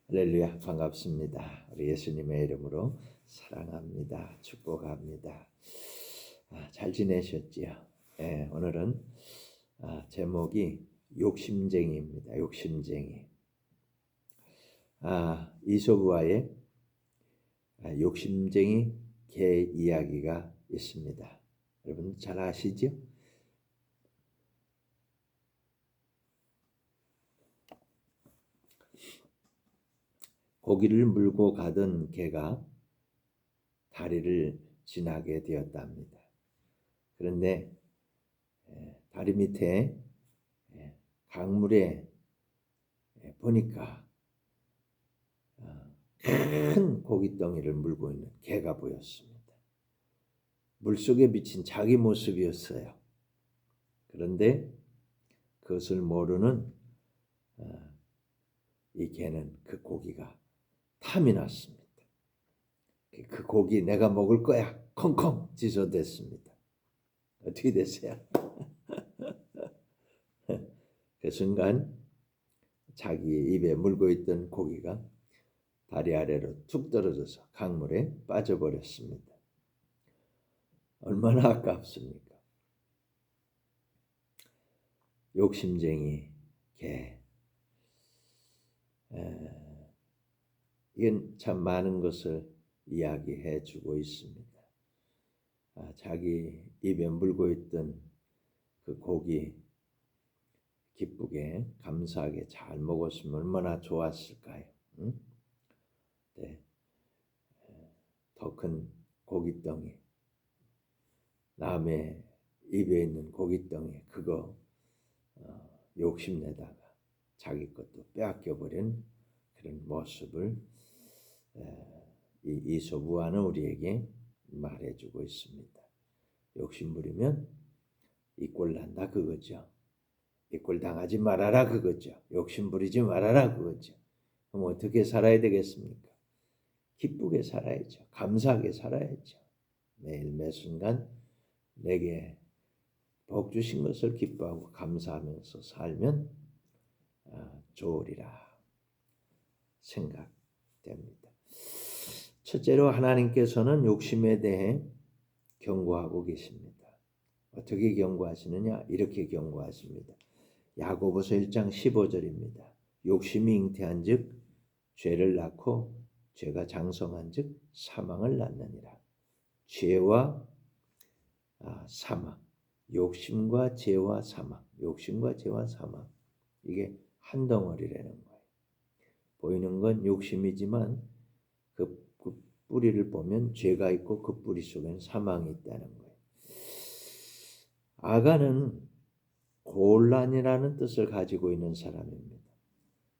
할렐루야, 반갑습니다. 우리 예수님의 이름으로 사랑합니다. 축복합니다. 잘 지내셨지요? 네, 오늘은 제목이 욕심쟁이입니다. 욕심쟁이. 이솝우화의 욕심쟁이 개 이야기가 있습니다. 여러분 잘 아시죠? 고기를 물고 가던 개가 다리를 지나게 되었답니다. 그런데 다리 밑에 강물에 보니까 큰 고깃덩이를 물고 있는 개가 보였습니다. 물속에 비친 자기 모습이었어요. 그런데 그것을 모르는 이 개는 그 고기가 탐이 났습니다. 그 고기 내가 먹을 거야. 콩콩 짖어댔습니다. 어떻게 됐어요? 그 순간 자기 입에 물고 있던 고기가 다리 아래로 툭 떨어져서 강물에 빠져버렸습니다. 얼마나 아깝습니까? 욕심쟁이 개. 이건 참 많은 것을 이야기해 주고 있습니다. 자기 입에 물고 있던 그 고기 기쁘게 감사하게 잘 먹었으면 얼마나 좋았을까요? 응? 네. 더 큰 고깃덩이, 남의 입에 있는 고깃덩이 그거 욕심내다가 자기 것도 빼앗겨버린 그런 모습을 이 이솝우화는 우리에게 말해주고 있습니다. 욕심 부리면 이 꼴 난다 그거죠. 이 꼴 당하지 말아라 그거죠. 욕심 부리지 말아라 그거죠. 그럼 어떻게 살아야 되겠습니까? 기쁘게 살아야죠. 감사하게 살아야죠. 매일 매순간 내게 복 주신 것을 기뻐하고 감사하면서 살면 좋으리라 생각됩니다. 첫째로 하나님께서는 욕심에 대해 경고하고 계십니다. 어떻게 경고하시느냐? 이렇게 경고하십니다. 야고보서 1장 15절입니다. 욕심이 잉태한즉 죄를 낳고 죄가 장성한즉 사망을 낳느니라. 죄와 사망, 욕심과 죄와 사망, 욕심과 죄와 사망, 이게 한 덩어리라는 거예요. 보이는 건 욕심이지만 그 뿌리를 보면 죄가 있고 그 뿌리 속에는 사망이 있다는 거예요. 아간은 곤란이라는 뜻을 가지고 있는 사람입니다.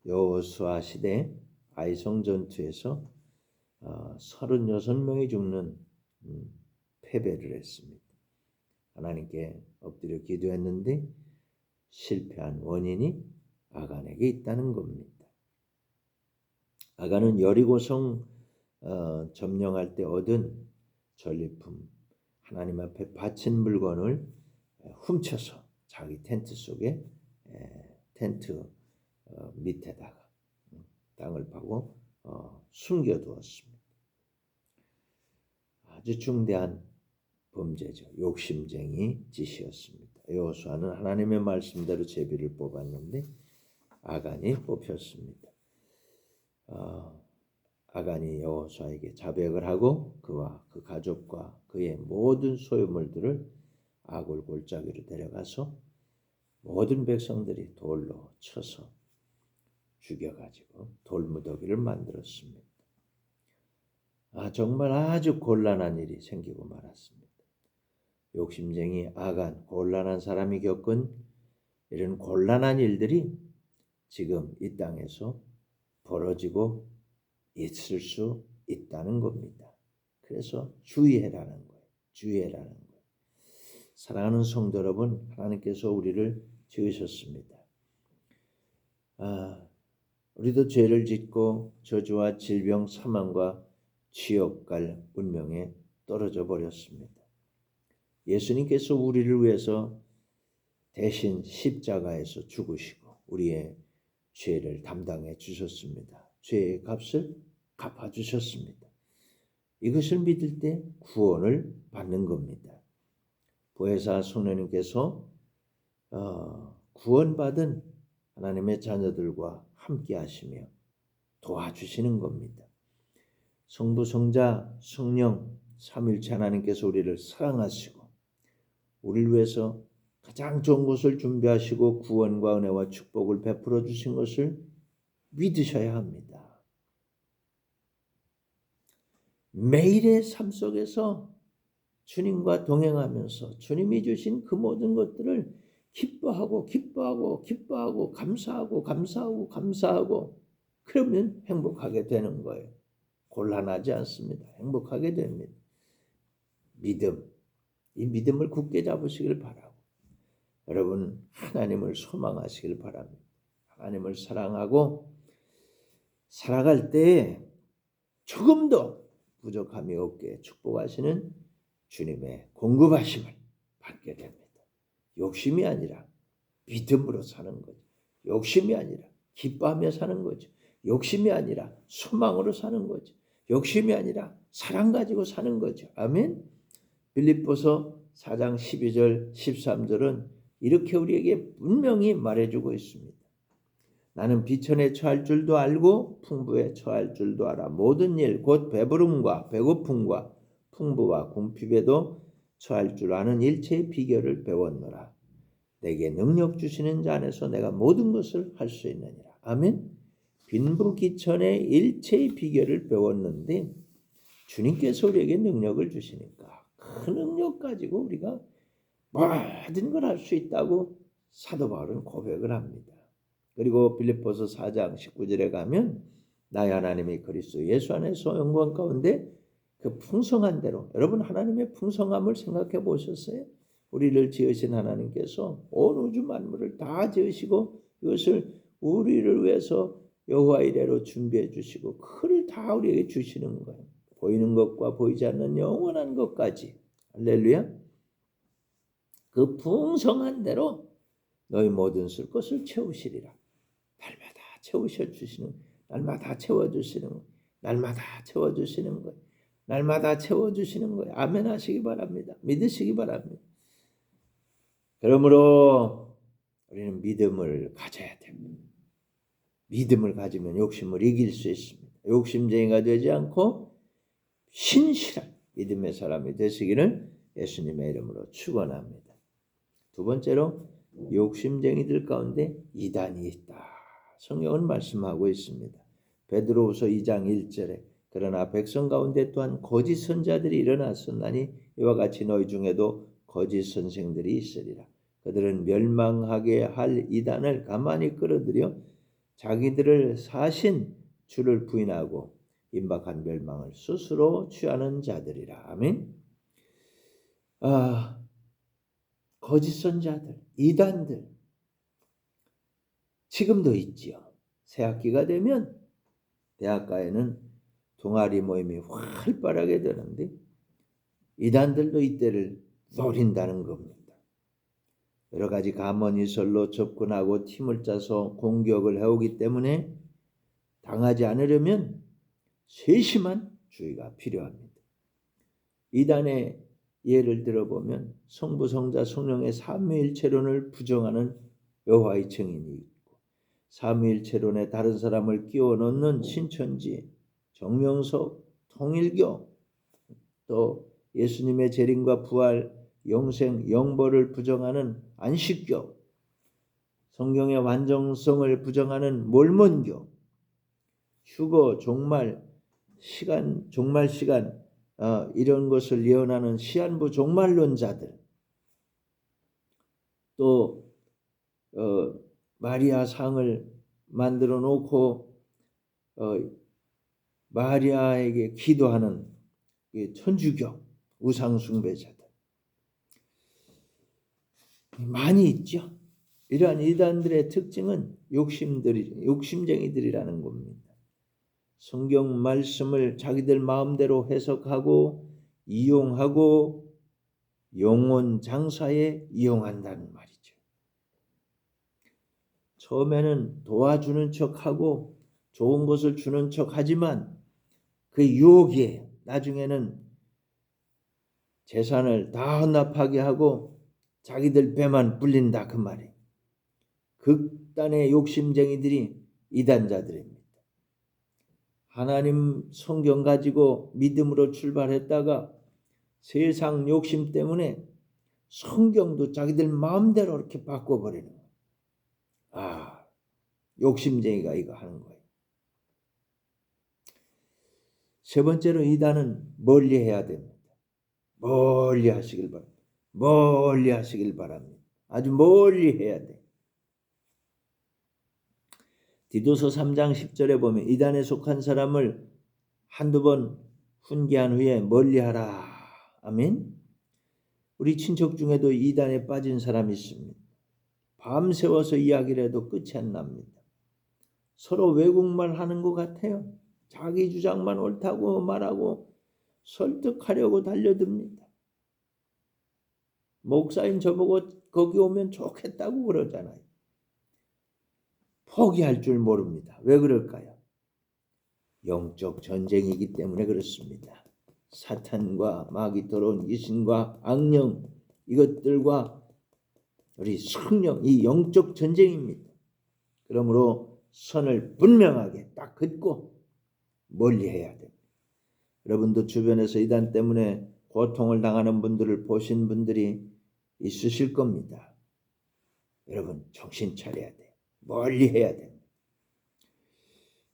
여호수아 시대 아이성 전투에서 36명이 죽는 패배를 했습니다. 하나님께 엎드려 기도했는데 실패한 원인이 아간에게 있다는 겁니다. 아간은 여리고성 점령할 때 얻은 전리품, 하나님 앞에 바친 물건을 훔쳐서 자기 텐트 속에 텐트 밑에다가 땅을 파고 숨겨두었습니다. 아주 중대한 범죄죠. 욕심쟁이 짓이었습니다. 여호수아는 하나님의 말씀대로 제비를 뽑았는데 아간이 뽑혔습니다. 아간이 여호수아에게 자백을 하고 그와 그 가족과 그의 모든 소유물들을 아골 골짜기로 데려가서 모든 백성들이 돌로 쳐서 죽여가지고 돌무더기를 만들었습니다. 정말 아주 곤란한 일이 생기고 말았습니다. 욕심쟁이 아간, 곤란한 사람이 겪은 이런 곤란한 일들이 지금 이 땅에서 벌어지고 있을 수 있다는 겁니다. 그래서 주의해라는 거예요. 주의해라는 거예요. 사랑하는 성도 여러분, 하나님께서 우리를 지으셨습니다. 우리도 죄를 짓고 저주와 질병, 사망과 지옥 갈 운명에 떨어져 버렸습니다. 예수님께서 우리를 위해서 대신 십자가에서 죽으시고 우리의 죄를 담당해 주셨습니다. 죄의 값을 갚아주셨습니다. 이것을 믿을 때 구원을 받는 겁니다. 보혜사 성령님께서 구원받은 하나님의 자녀들과 함께 하시며 도와주시는 겁니다. 성부, 성자, 성령 삼위일체 하나님께서 우리를 사랑하시고 우리를 위해서 가장 좋은 것을 준비하시고 구원과 은혜와 축복을 베풀어 주신 것을 믿으셔야 합니다. 매일의 삶 속에서 주님과 동행하면서 주님이 주신 그 모든 것들을 기뻐하고 감사하고 그러면 행복하게 되는 거예요. 곤란하지 않습니다. 행복하게 됩니다. 믿음, 이 믿음을 굳게 잡으시길 바라고 여러분 하나님을 소망하시길 바랍니다. 하나님을 사랑하고 살아갈 때 조금도 부족함이 없게 축복하시는 주님의 공급하심을 받게 됩니다. 욕심이 아니라 믿음으로 사는 거죠. 욕심이 아니라 기뻐하며 사는 거죠. 욕심이 아니라 소망으로 사는 거죠. 욕심이 아니라 사랑 가지고 사는 거죠. 아멘. 빌립보서 4장 12절 13절은 이렇게 우리에게 분명히 말해주고 있습니다. 나는 비천에 처할 줄도 알고 풍부에 처할 줄도 알아. 모든 일 곧 배부름과 배고픔과 풍부와 궁핍에도 처할 줄 아는 일체의 비결을 배웠노라. 내게 능력 주시는 자 안에서 내가 모든 것을 할 수 있느니라. 아멘. 빈부귀천의 일체의 비결을 배웠는데 주님께서 우리에게 능력을 주시니까 그 능력 가지고 우리가 모든 걸 할 수 있다고 사도 바울은 고백을 합니다. 그리고 빌립보서 4장 19절에 가면 나의 하나님이 그리스도 예수 안에서 영광 가운데 그 풍성한 대로 여러분 하나님의 풍성함을 생각해 보셨어요? 우리를 지으신 하나님께서 온 우주 만물을 다 지으시고 이것을 우리를 위해서 여호와 이레로 준비해 주시고 그를 다 우리에게 주시는 거예요. 보이는 것과 보이지 않는 영원한 것까지. 할렐루야. 그 풍성한 대로 너희 모든 쓸 것을 채우시리라. 날마다 채우셔 주시는, 날마다 채워주시는 거예요. 날마다 채워주시는 거예요. 날마다 채워주시는 거예요. 아멘 하시기 바랍니다. 믿으시기 바랍니다. 그러므로 우리는 믿음을 가져야 됩니다. 믿음을 가지면 욕심을 이길 수 있습니다. 욕심쟁이가 되지 않고 신실한 믿음의 사람이 되시기를 예수님의 이름으로 축원합니다. 두 번째로 욕심쟁이들 가운데 이단이 있다. 성경은 말씀하고 있습니다. 베드로후서 2장 1절에 그러나 백성 가운데 또한 거짓 선자들이 일어났었나니 이와 같이 너희 중에도 거짓 선생들이 있으리라. 그들은 멸망하게 할 이단을 가만히 끌어들여 자기들을 사신 주를 부인하고 임박한 멸망을 스스로 취하는 자들이라. 아멘. 거짓 선자들, 이단들 지금도 있지요. 새학기가 되면 대학가에는 동아리 모임이 활발하게 되는데 이단들도 이때를 노린다는 겁니다. 여러 가지 가문이설로 접근하고 팀을 짜서 공격을 해오기 때문에 당하지 않으려면 세심한 주의가 필요합니다. 이단의 예를 들어보면 성부, 성자, 성령의 삼위일체론을 부정하는 여호와의 증인이 있고 삼위일체론에 다른 사람을 끼워 넣는 신천지, 정명석, 통일교, 또 예수님의 재림과 부활, 영생, 영벌을 부정하는 안식교, 성경의 완전성을 부정하는 몰몬교, 휴거, 종말 시간 이런 것을 예언하는 시한부 종말론자들, 또 마리아 상을 만들어 놓고 마리아에게 기도하는 천주교 우상 숭배자들 많이 있죠. 이러한 이단들의 특징은 욕심쟁이들이라는 겁니다. 성경 말씀을 자기들 마음대로 해석하고 이용하고 영혼 장사에 이용한다는 말이죠. 처음에는 도와주는 척하고 좋은 것을 주는 척 하지만 그 유혹이에요. 나중에는 재산을 다 헌납하게 하고 자기들 배만 불린다 그 말이에요. 극단의 욕심쟁이들이 이단자들입니다. 하나님 성경 가지고 믿음으로 출발했다가 세상 욕심 때문에 성경도 자기들 마음대로 이렇게 바꿔버리는 거예요. 아, 욕심쟁이가 이거 하는 거예요. 세 번째로 이단은 멀리 해야 됩니다. 멀리 하시길 바랍니다. 멀리 하시길 바랍니다. 아주 멀리 해야 돼. 디도서 3장 10절에 보면 이단에 속한 사람을 한두 번 훈계한 후에 멀리하라. 아멘. 우리 친척 중에도 이단에 빠진 사람이 있습니다. 밤새워서 이야기를 해도 끝이 안 납니다. 서로 외국말 하는 것 같아요. 자기 주장만 옳다고 말하고 설득하려고 달려듭니다. 목사님 저보고 거기 오면 좋겠다고 그러잖아요. 포기할 줄 모릅니다. 왜 그럴까요? 영적 전쟁이기 때문에 그렇습니다. 사탄과 마귀 들어온 귀신과 악령 이것들과 우리 성령 이 영적 전쟁입니다. 그러므로 선을 분명하게 딱 긋고 멀리해야 됩니다. 여러분도 주변에서 이단 때문에 고통을 당하는 분들을 보신 분들이 있으실 겁니다. 여러분 정신 차려야 돼요. 멀리해야 됩니다.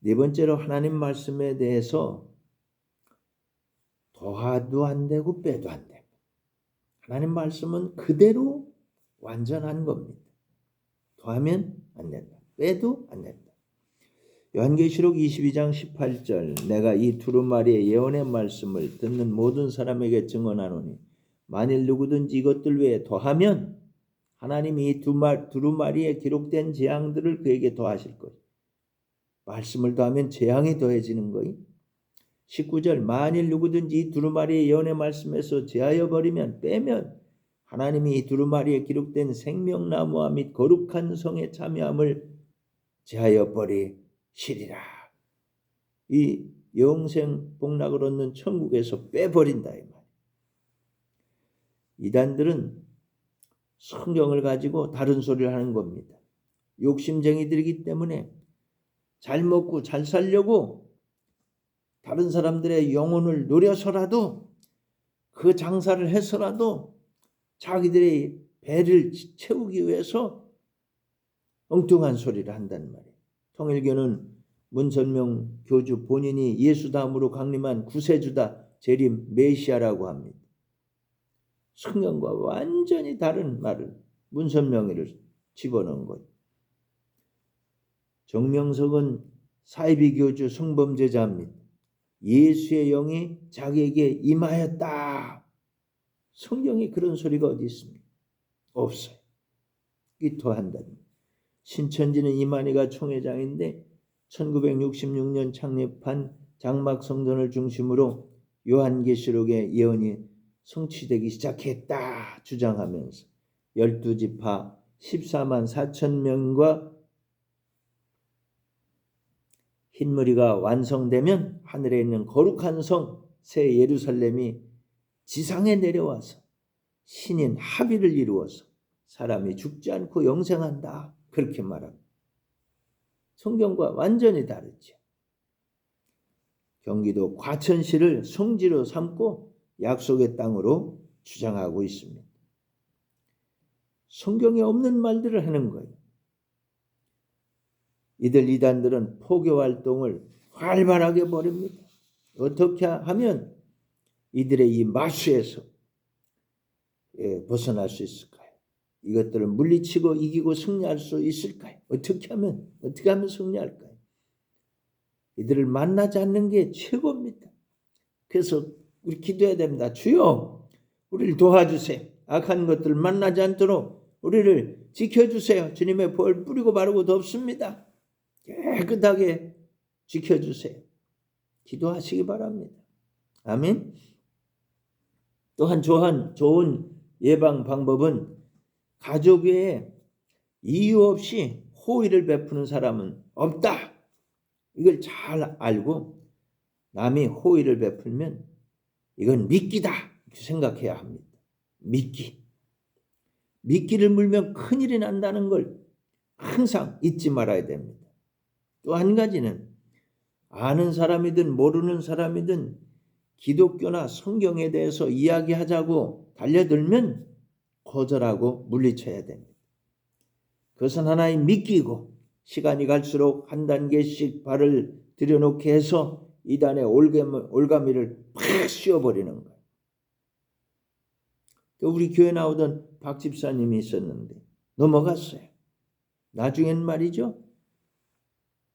네 번째로 하나님 말씀에 대해서 더하도 안 되고 빼도 안 됩니다. 하나님 말씀은 그대로 완전한 겁니다. 더하면 안 된다. 빼도 안 된다. 요한계시록 22장 18절 내가 이 두루마리의 예언의 말씀을 듣는 모든 사람에게 증언하노니 만일 누구든지 이것들 외에 더하면 하나님이 이 두루마리에 기록된 재앙들을 그에게 더하실 것이다. 말씀을 더하면 재앙이 더해지는 거예요. 19절 만일 누구든지 이 두루마리의 예언의 말씀에서 제하여 버리면 빼면 하나님이 이 두루마리에 기록된 생명나무와 및 거룩한 성에 참여함을 제하여 버리시리라. 이 영생 복락을 얻는 천국에서 빼버린다 이 말. 이단들은 성경을 가지고 다른 소리를 하는 겁니다. 욕심쟁이들이기 때문에 잘 먹고 잘 살려고 다른 사람들의 영혼을 노려서라도 그 장사를 해서라도 자기들의 배를 채우기 위해서 엉뚱한 소리를 한단 말이에요. 통일교는 문선명 교주 본인이 예수 다음으로 강림한 구세주다, 재림, 메시아라고 합니다. 성경과 완전히 다른 말을 문선명이를 집어넣은 거예요. 정명석은 사이비 교주 성범죄자입니다. 예수의 영이 자기에게 임하였다. 성경에 그런 소리가 어디 있습니까? 없어요. 이토한다니. 신천지는 이만희가 총회장인데 1966년 창립한 장막성전을 중심으로 요한계시록의 예언이 성취되기 시작했다 주장하면서 12지파 14만 4천 명과 흰머리가 완성되면 하늘에 있는 거룩한 성 새 예루살렘이 지상에 내려와서 신인 합의를 이루어서 사람이 죽지 않고 영생한다. 그렇게 말합니다. 성경과 완전히 다르죠. 경기도 과천시를 성지로 삼고 약속의 땅으로 주장하고 있습니다. 성경에 없는 말들을 하는 거예요. 이들 이단들은 포교 활동을 활발하게 벌입니다. 어떻게 하면 이들의 이 마수에서 벗어날 수 있을까요? 이것들을 물리치고 이기고 승리할 수 있을까요? 어떻게 하면 승리할까요? 이들을 만나지 않는 게 최고입니다. 그래서 우리 기도해야 됩니다. 주여 우리를 도와주세요. 악한 것들을 만나지 않도록 우리를 지켜주세요. 주님의 벌 뿌리고 바르고 덮습니다. 깨끗하게 지켜주세요. 기도하시기 바랍니다. 아멘. 또한 좋은 예방 방법은 가족 외에 이유 없이 호의를 베푸는 사람은 없다. 이걸 잘 알고 남이 호의를 베풀면 이건 미끼다 생각해야 합니다. 미끼를 물면 큰일이 난다는 걸 항상 잊지 말아야 됩니다. 또 한 가지는 아는 사람이든 모르는 사람이든 기독교나 성경에 대해서 이야기하자고 달려들면 거절하고 물리쳐야 됩니다. 그것은 하나의 미끼고 시간이 갈수록 한 단계씩 발을 들여놓게 해서 이단의 올가미를 팍 씌워버리는 거예요. 또 우리 교회 나오던 박 집사님이 있었는데 넘어갔어요. 나중엔 말이죠.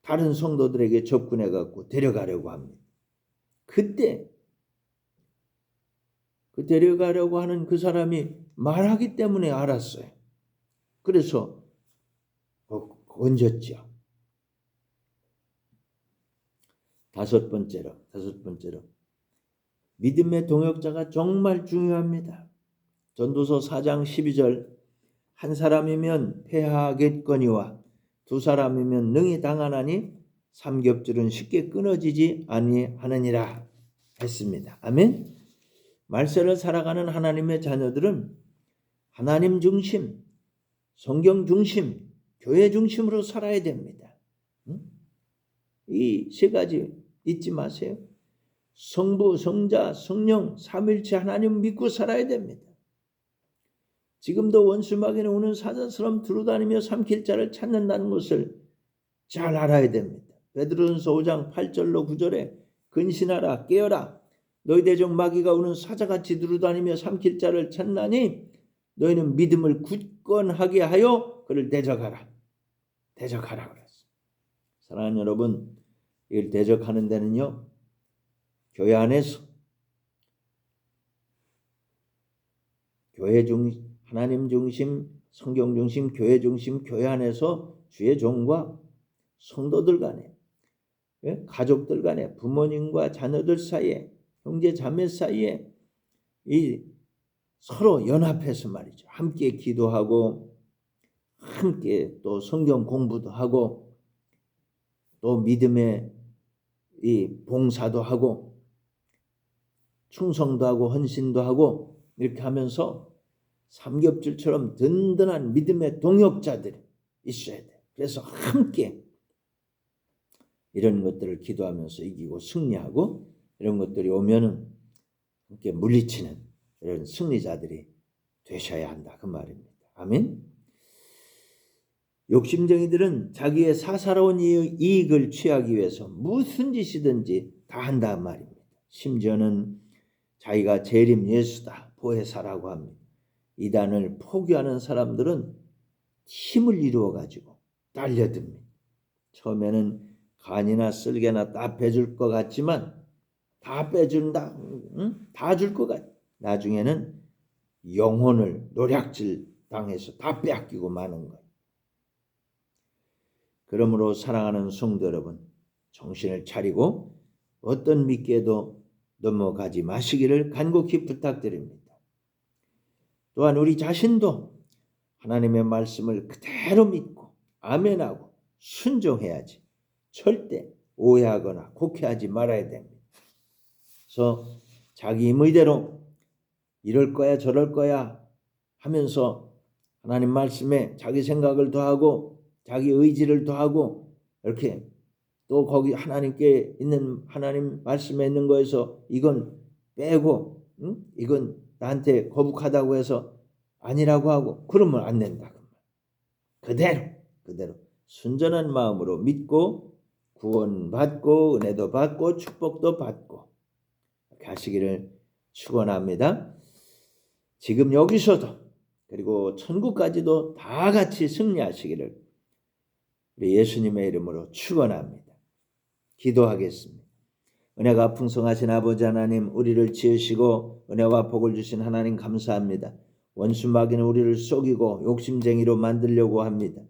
다른 성도들에게 접근해갖고 데려가려고 합니다. 그때 그 데려가려고 하는 그 사람이 말하기 때문에 알았어요. 그래서 건졌죠. 다섯 번째로 믿음의 동역자가 정말 중요합니다. 전도서 4장 12절 한 사람이면 패하겠거니와 두 사람이면 능히 당하나니 삼겹줄은 쉽게 끊어지지 아니하느니라 했습니다. 아멘. 말세를 살아가는 하나님의 자녀들은 하나님 중심, 성경 중심, 교회 중심으로 살아야 됩니다. 이 세 가지 잊지 마세요. 성부, 성자, 성령, 삼일체 하나님 믿고 살아야 됩니다. 지금도 원수마귀는 오는 사자처럼 두루다니며 삼킬 자를 찾는다는 것을 잘 알아야 됩니다. 베드로전서 5장 8절로 9절에 근신하라 깨어라 너희 대적 마귀가 오는 사자같이 두루다니며 삼킬 자를 찾나니 너희는 믿음을 굳건하게 하여 그를 대적하라 그랬어요. 사랑하는 여러분, 이걸 대적하는 데는요 교회 안에서 교회 하나님 중심, 성경 중심, 교회 중심, 교회 안에서 주의 종과 성도들 간에, 가족들 간에, 부모님과 자녀들 사이에, 형제 자매 사이에 이 서로 연합해서 말이죠. 함께 기도하고 함께 또 성경 공부도 하고 또 믿음의 이 봉사도 하고 충성도 하고 헌신도 하고 이렇게 하면서 삼겹줄처럼 든든한 믿음의 동역자들이 있어야 돼요. 그래서 함께 이런 것들을 기도하면서 이기고 승리하고 이런 것들이 오면은 함께 물리치는 이런 승리자들이 되셔야 한다. 그 말입니다. 아멘. 욕심쟁이들은 자기의 사사로운 이익을 취하기 위해서 무슨 짓이든지 다 한다 말입니다. 심지어는 자기가 재림 예수다, 보혜사라고 합니다. 이단을 포기하는 사람들은 힘을 이루어 가지고 달려듭니다. 처음에는 간이나 쓸개나 다 빼줄 것 같지만 다 빼준다, 다 줄 것 같아. 나중에는 영혼을 노략질 당해서 다 빼앗기고 마는 거예요. 그러므로 사랑하는 성도 여러분, 정신을 차리고 어떤 미끼에도 넘어가지 마시기를 간곡히 부탁드립니다. 또한 우리 자신도 하나님의 말씀을 그대로 믿고 아멘하고 순종해야지 절대 오해하거나 곡해하지 말아야 됩니다. 그래서 자기 임의대로 이럴 거야 저럴 거야 하면서 하나님 말씀에 자기 생각을 더하고 자기 의지를 더하고 이렇게 또 거기 하나님께 있는 하나님 말씀에 있는 거에서 이건 빼고 이건 나한테 거북하다고 해서 아니라고 하고 그러면 안 된다. 그대로 순전한 마음으로 믿고 구원받고 은혜도 받고 축복도 받고 가시기를 축원합니다. 지금 여기서도 그리고 천국까지도 다 같이 승리하시기를 우리 예수님의 이름으로 축원합니다. 기도하겠습니다. 은혜가 풍성하신 아버지 하나님, 우리를 지으시고 은혜와 복을 주신 하나님 감사합니다. 원수 마귀는 우리를 속이고 욕심쟁이로 만들려고 합니다.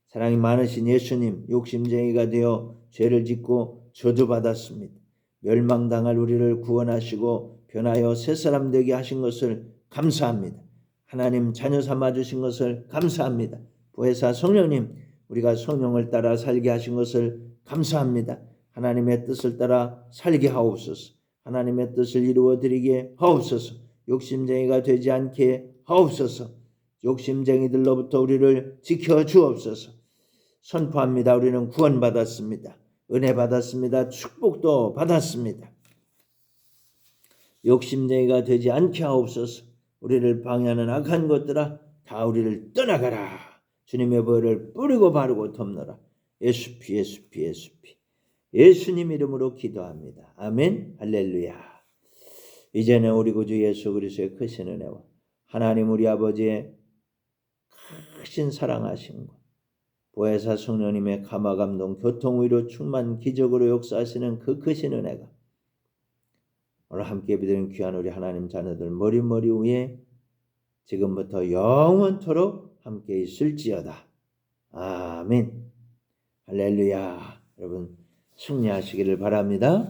사랑이 많으신 예수님, 욕심쟁이가 되어 죄를 짓고 저주받았습니다. 멸망당할 우리를 구원하시고 변하여 새 사람 되게 하신 것을 감사합니다. 하나님 자녀 삼아 주신 것을 감사합니다. 보혜사 성령님, 우리가 성령을 따라 살게 하신 것을 감사합니다. 하나님의 뜻을 따라 살게 하옵소서. 하나님의 뜻을 이루어 드리게 하옵소서. 욕심쟁이가 되지 않게 하옵소서. 욕심쟁이들로부터 우리를 지켜 주옵소서. 선포합니다. 우리는 구원받았습니다. 은혜 받았습니다. 축복도 받았습니다. 욕심쟁이가 되지 않게 하옵소서. 우리를 방해하는 악한 것들아 다 우리를 떠나가라. 주님의 보혈을 뿌리고 바르고 덮노라. 예수피 예수피 예수피. 예수님 이름으로 기도합니다. 아멘. 할렐루야. 이제는 우리 구주 예수 그리스도의 크신 은혜와 하나님 우리 아버지의 크신 사랑하심과 보혜사 성령님의 감화감동 교통위로 충만 기적으로 역사하시는 그 크신 은혜가 오늘 함께 믿는 귀한 우리 하나님 자녀들 머리 위에 지금부터 영원토록 함께 있을지어다. 아멘. 할렐루야. 여러분 승리하시기를 바랍니다.